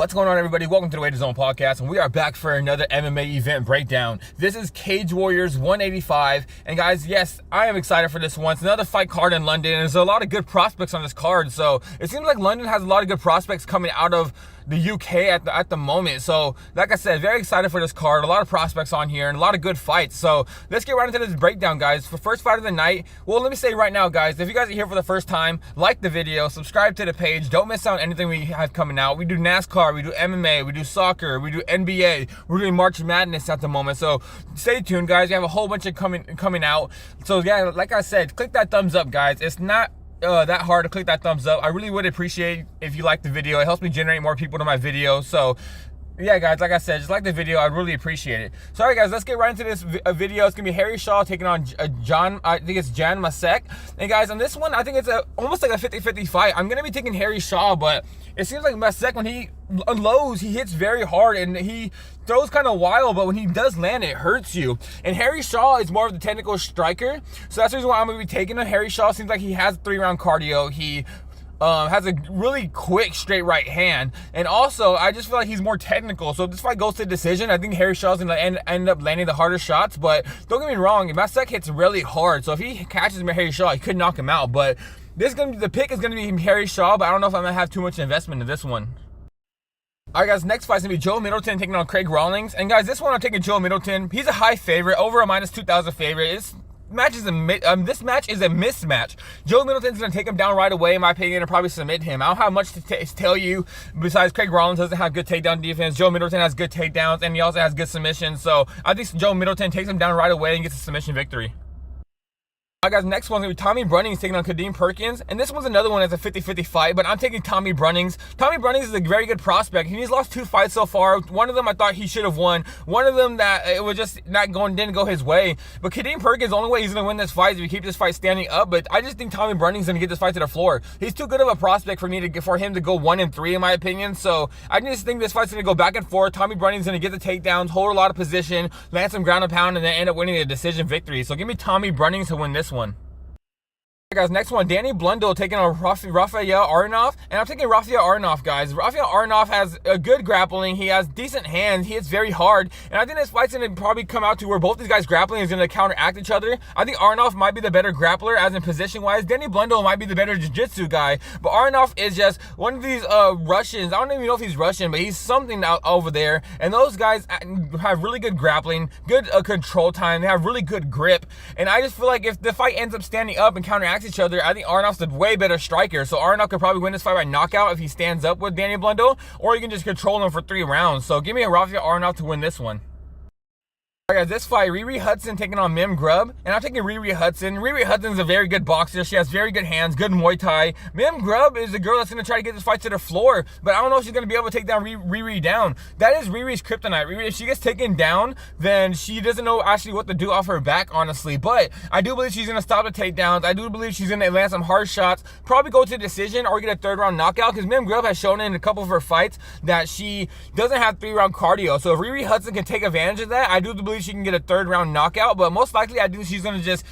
What's going on, everybody? Welcome to the Weight Zone podcast, and we are back for another MMA event breakdown. This is Cage Warriors 185, and guys, yes, I am excited for this one. It's another fight card in London, and there's a lot of good prospects on this card, so it seems like London has a lot of good prospects coming out of the UK at the moment. So like I said, very excited for this card. A lot of prospects on here and a lot of good fights. So let's get right into this breakdown, guys. For first fight of the night, well, let me say right now, guys, if you guys are here for the first time, like the video, subscribe to the page, don't miss out on anything we have coming out. We do NASCAR, we do MMA, we do soccer, we do NBA, we're doing March Madness at the moment, so stay tuned, guys. We have a whole bunch of coming out. So yeah, like I said, click that thumbs up, guys. It's not that hard to click that thumbs up. I really would appreciate if you like the video. It helps me generate more people to my video. So yeah, guys, like I said, just like the video. I'd really appreciate it. So all right, guys, let's get right into this video. It's gonna be Harry Shaw taking on Jan Masek. And guys, on this one, I think it's almost like a 50-50 fight. I'm gonna be taking Harry Shaw, but it seems like Masek, when he unloads, he hits very hard and he throws kind of wild, but when he does land, it hurts you. And Harry Shaw is more of the technical striker, so that's the reason why I'm gonna be taking him. Harry Shaw seems like he has 3-round cardio. He has a really quick straight right hand, and also I just feel like he's more technical. So if this fight goes to decision, I think Harry Shaw's gonna end up landing the harder shots. But don't get me wrong, Masek hits really hard, so if he catches Harry Shaw, he could knock him out. But the pick is gonna be Harry Shaw, but I don't know if I'm gonna have too much investment in this one. Alright, guys, next fight's gonna be Joe Middleton taking on Craig Rawlings. And guys, this one I'm taking Joe Middleton. He's a high favorite, over a -2,000 favorite. This match is a mismatch. Joe Middleton's gonna take him down right away, in my opinion, and probably submit him. I don't have much to tell you besides Craig Rawlings doesn't have good takedown defense. Joe Middleton has good takedowns, and he also has good submissions. So I think Joe Middleton takes him down right away and gets a submission victory. Alright, guys, next one's gonna be Tommy Brunnings taking on Kadeem Perkins, and this one's another one that's a 50-50 fight, but I'm taking Tommy Brunnings. Tommy Brunnings is a very good prospect. He's lost 2 fights so far. One of them I thought he should have won. One of them that it was just didn't go his way. But Kadeem Perkins, the only way he's gonna win this fight is if he keeps this fight standing up. But I just think Tommy Brunnings is gonna get this fight to the floor. He's too good of a prospect for him to go 1-3 in my opinion. So I just think this fight's gonna go back and forth. Tommy Brunnings is gonna get the takedowns, hold a lot of position, land some ground and pound, and then end up winning a decision victory. So give me Tommy Brunnings to win this one. Guys, next one, Danny Blundell taking on Rafael Aronov, and I'm taking Rafael Aronov, guys. Rafael Aronov has a good grappling. He has decent hands. He hits very hard, and I think this fight's going to probably come out to where both these guys grappling is going to counteract each other. I think Aronov might be the better grappler, as in position-wise. Danny Blundell might be the better jiu-jitsu guy, but Aronov is just one of these Russians. I don't even know if he's Russian, but he's something out over there, and those guys have really good grappling, good control time. They have really good grip, and I just feel like if the fight ends up standing up and counteracts each other, I think Aronov's a way better striker. So Aronov could probably win this fight by knockout if he stands up with Danny Blundell, or you can just control him for 3 rounds. So give me a Rafael Aronov to win this one. Alright, guys, this fight, Riri Hudson taking on Mim Grubb, and I'm taking Riri Hudson. Riri Hudson's a very good boxer. She has very good hands, good Muay Thai. Mim Grubb is the girl that's going to try to get this fight to the floor, but I don't know if she's going to be able to take down Riri down. That is Riri's kryptonite. Riri, if she gets taken down, then she doesn't know actually what to do off her back, honestly. But I do believe she's going to stop the takedowns. I do believe she's going to land some hard shots, probably go to decision or get a 3rd-round knockout, because Mim Grubb has shown in a couple of her fights that she doesn't have 3-round cardio. So if Riri Hudson can take advantage of that, I do believe she can get a 3rd-round knockout, but most likely I think she's going to just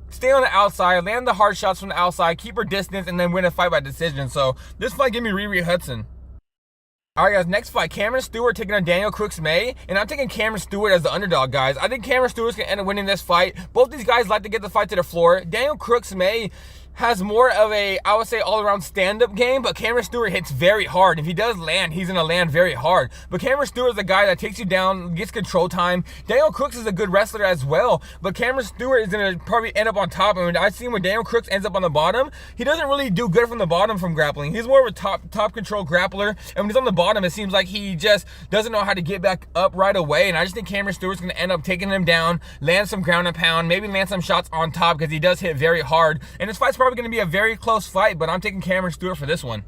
stay on the outside, land the hard shots from the outside, keep her distance, and then win a fight by decision. So this fight, give me Riri Hudson. Alright, guys, next fight, Cameron Stewart taking on Daniel Crooks-May, and I'm taking Cameron Stewart as the underdog, guys. I think Cameron Stewart's going to end up winning this fight. Both these guys like to get the fight to the floor. Daniel Crooks-May has more of a, I would say, all-around stand-up game, but Cameron Stewart hits very hard. If he does land, he's going to land very hard. But Cameron Stewart is a guy that takes you down, gets control time. Daniel Crooks is a good wrestler as well, but Cameron Stewart is going to probably end up on top. I mean, I've seen when Daniel Crooks ends up on the bottom, he doesn't really do good from the bottom from grappling. He's more of a top control grappler, and when he's on the bottom, it seems like he just doesn't know how to get back up right away, and I just think Cameron Stewart's going to end up taking him down, land some ground and pound, maybe land some shots on top, because he does hit very hard, and this fight's probably going to be a very close fight, but I'm taking Cameron Stewart for this one.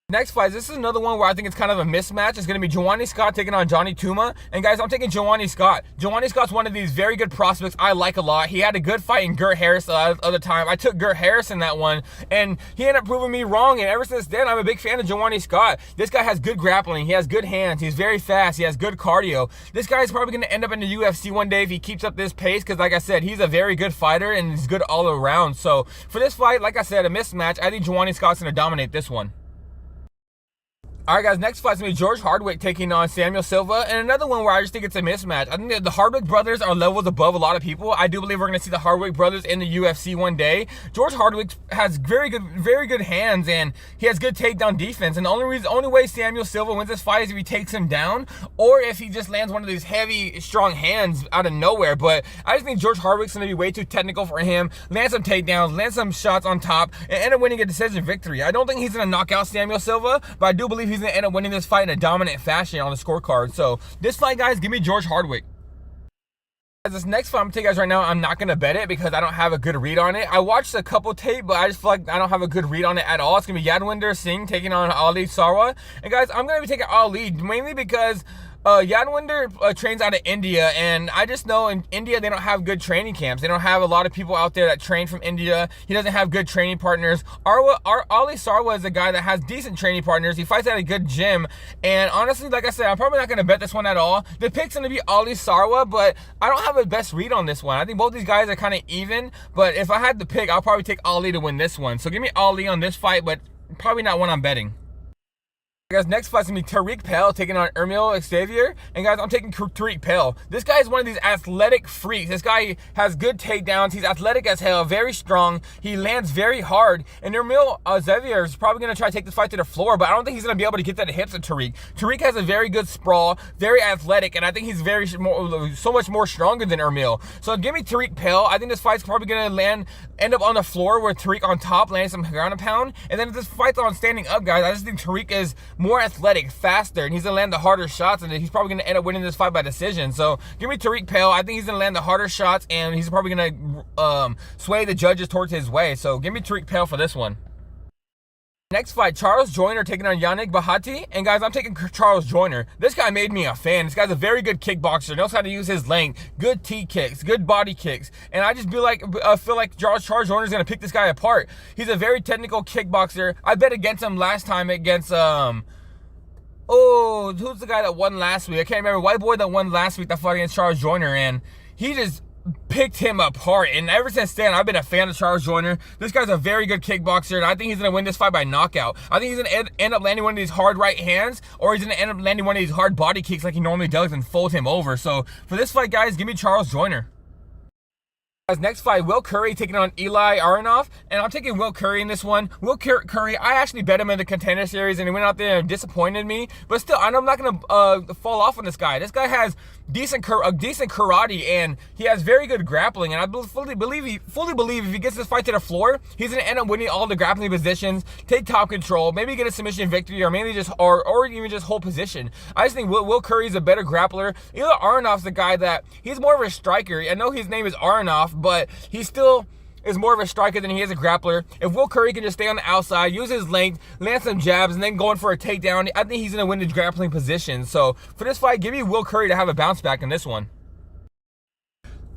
Next fight, this is another one where I think it's kind of a mismatch. It's going to be Joanny Scott taking on Johnny Tuma. And guys, I'm taking Joanny Scott. Joanny Scott's one of these very good prospects I like a lot. He had a good fight in Gert Harris the other time. I took Gert Harris in that one, and he ended up proving me wrong. And ever since then, I'm a big fan of Joanny Scott. This guy has good grappling. He has good hands. He's very fast. He has good cardio. This guy is probably going to end up in the UFC one day if he keeps up this pace, because like I said, he's a very good fighter and he's good all around. So for this fight, like I said, a mismatch. I think Joanny Scott's going to dominate this one. All right, guys, next fight's going to be George Hardwick taking on Samuel Silva, and another one where I just think it's a mismatch. I think that the Hardwick brothers are levels above a lot of people. I do believe we're going to see the Hardwick brothers in the UFC one day. George Hardwick has very good hands, and he has good takedown defense, and the only way Samuel Silva wins this fight is if he takes him down, or if he just lands one of these heavy, strong hands out of nowhere. But I just think George Hardwick's going to be way too technical for him, land some takedowns, land some shots on top, and end up winning a decision victory. I don't think he's going to knock out Samuel Silva, but I do believe he's going to end up winning this fight in a dominant fashion on the scorecard. So this fight, guys, give me George Hardwick. This next fight I'm gonna tell you guys right now, I'm not gonna bet it because I don't have a good read on it. I watched a couple tape, but I just feel like I don't have a good read on it at all. It's gonna be Yadwinder Singh taking on Ali Sarwa. And guys, I'm gonna be taking Ali mainly because Yadwinder trains out of India, and I just know in India they don't have good training camps. They don't have a lot of people out there that train from India. He doesn't have good training partners. Ali Sarwa is a guy that has decent training partners. He fights at a good gym, and honestly, like I said, I'm probably not going to bet this one at all. The pick's going to be Ali Sarwa, but I don't have a best read on this one. I think both these guys are kind of even, but if I had to pick, I'll probably take Ali to win this one. So give me Ali on this fight, but probably not one I'm betting. Guys, next fight's gonna be Tariq Pell taking on Emil Xavier. And guys, I'm taking Tariq Pell. This guy is one of these athletic freaks. This guy has good takedowns. He's athletic as hell, very strong. He lands very hard. And Emil Xavier is probably gonna try to take this fight to the floor, but I don't think he's gonna be able to get that hips of Tariq. Tariq has a very good sprawl, very athletic, and I think he's so much more stronger than Emil. So give me Tariq Pell. I think this fight's probably gonna end up on the floor with Tariq on top, landing some ground and pound. And then if this fight's on standing up, guys, I just think Tariq is more athletic, faster, and he's gonna land the harder shots, and he's probably gonna end up winning this fight by decision. So give me Tariq Pell. I think he's gonna land the harder shots, and he's probably gonna sway the judges towards his way. So give me Tariq Pell for this one. Next fight, Charles Joyner taking on Yannick Bahati. And guys, I'm taking Charles Joyner. This guy made me a fan. This guy's a very good kickboxer, knows how to use his length, good T kicks, good body kicks. And I just feel like Charles Joyner's gonna pick this guy apart. He's a very technical kickboxer. I bet against him last time against who's the guy that won last week? I can't remember. White boy that won last week that fought against Charles Joyner, and he just picked him apart. And ever since then, I've been a fan of Charles Joyner. This guy's a very good kickboxer, and I think he's going to win this fight by knockout. I think he's going to end up landing one of these hard right hands, or he's going to end up landing one of these hard body kicks like he normally does and fold him over. So for this fight, guys, give me Charles Joyner. Guys, next fight, Will Curry taking on Eli Aronov, and I'm taking Will Curry in this one. Will Curry, I actually bet him in the Contender Series, and he went out there and disappointed me. But still, I'm not going to fall off on this guy. This guy has decent karate, and he has very good grappling. And I fully believe if he gets this fight to the floor, he's going to end up winning all the grappling positions, take top control, maybe get a submission victory, or maybe just or even just hold position. I just think Will Curry's a better grappler. Eli Aronov's the guy that he's more of a striker. I know his name is Aronov, but he still is more of a striker than he is a grappler. If Will Curry can just stay on the outside, use his length, land some jabs, and then go in for a takedown, I think he's going to win the grappling position. So for this fight, give me Will Curry to have a bounce back in this one.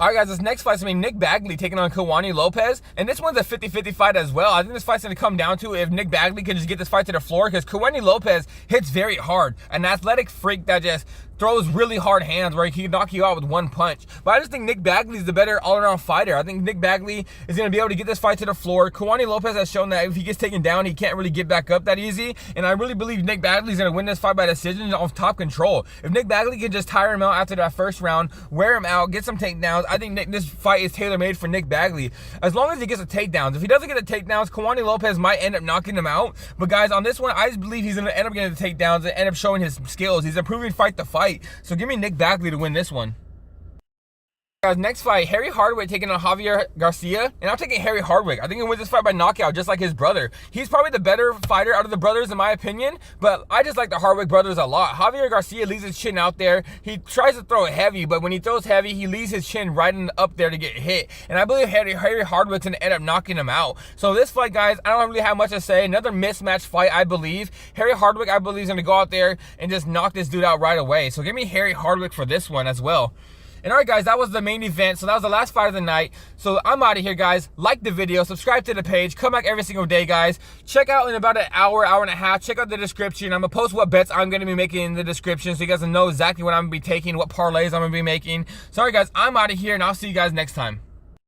All right, guys, this next fight's going to be Nick Bagley taking on Kawani Lopez. And this one's a 50-50 fight as well. I think this fight's going to come down to if Nick Bagley can just get this fight to the floor, because Kawani Lopez hits very hard. An athletic freak that just throws really hard hands where he can knock you out with one punch. But I just think Nick Bagley is the better all-around fighter. I think Nick Bagley is going to be able to get this fight to the floor. Kawani Lopez has shown that if he gets taken down, he can't really get back up that easy. And I really believe Nick Bagley is going to win this fight by decision off top control. If Nick Bagley can just tire him out after that first round, wear him out, get some takedowns, I think this fight is tailor-made for Nick Bagley. As long as he gets the takedowns. If he doesn't get the takedowns, Kawani Lopez might end up knocking him out. But guys, on this one, I just believe he's going to end up getting the takedowns and end up showing his skills. He's improving fight to fight. So give me Nick Bagley to win this one. Guys, next fight, Harry Hardwick taking on Javier Garcia, and I'm taking Harry Hardwick. I think he wins this fight by knockout, just like his brother. He's probably the better fighter out of the brothers, in my opinion, but I just like the Hardwick brothers a lot. Javier Garcia leaves his chin out there. He tries to throw it heavy, but when he throws heavy, he leaves his chin right up there to get hit. And I believe Harry Hardwick's going to end up knocking him out. So this fight, guys, I don't really have much to say. Another mismatch fight, I believe. Harry Hardwick, I believe, is going to go out there and just knock this dude out right away. So give me Harry Hardwick for this one as well. And all right, guys, that was the main event. So that was the last fight of the night. So I'm out of here, guys. Like the video, subscribe to the page, come back every single day, guys. Check out in about an hour and a half. Check out the description. I'm going to post what bets I'm going to be making in the description so you guys will know exactly what I'm going to be taking, what parlays I'm going to be making. So all right, guys, I'm out of here, and I'll see you guys next time.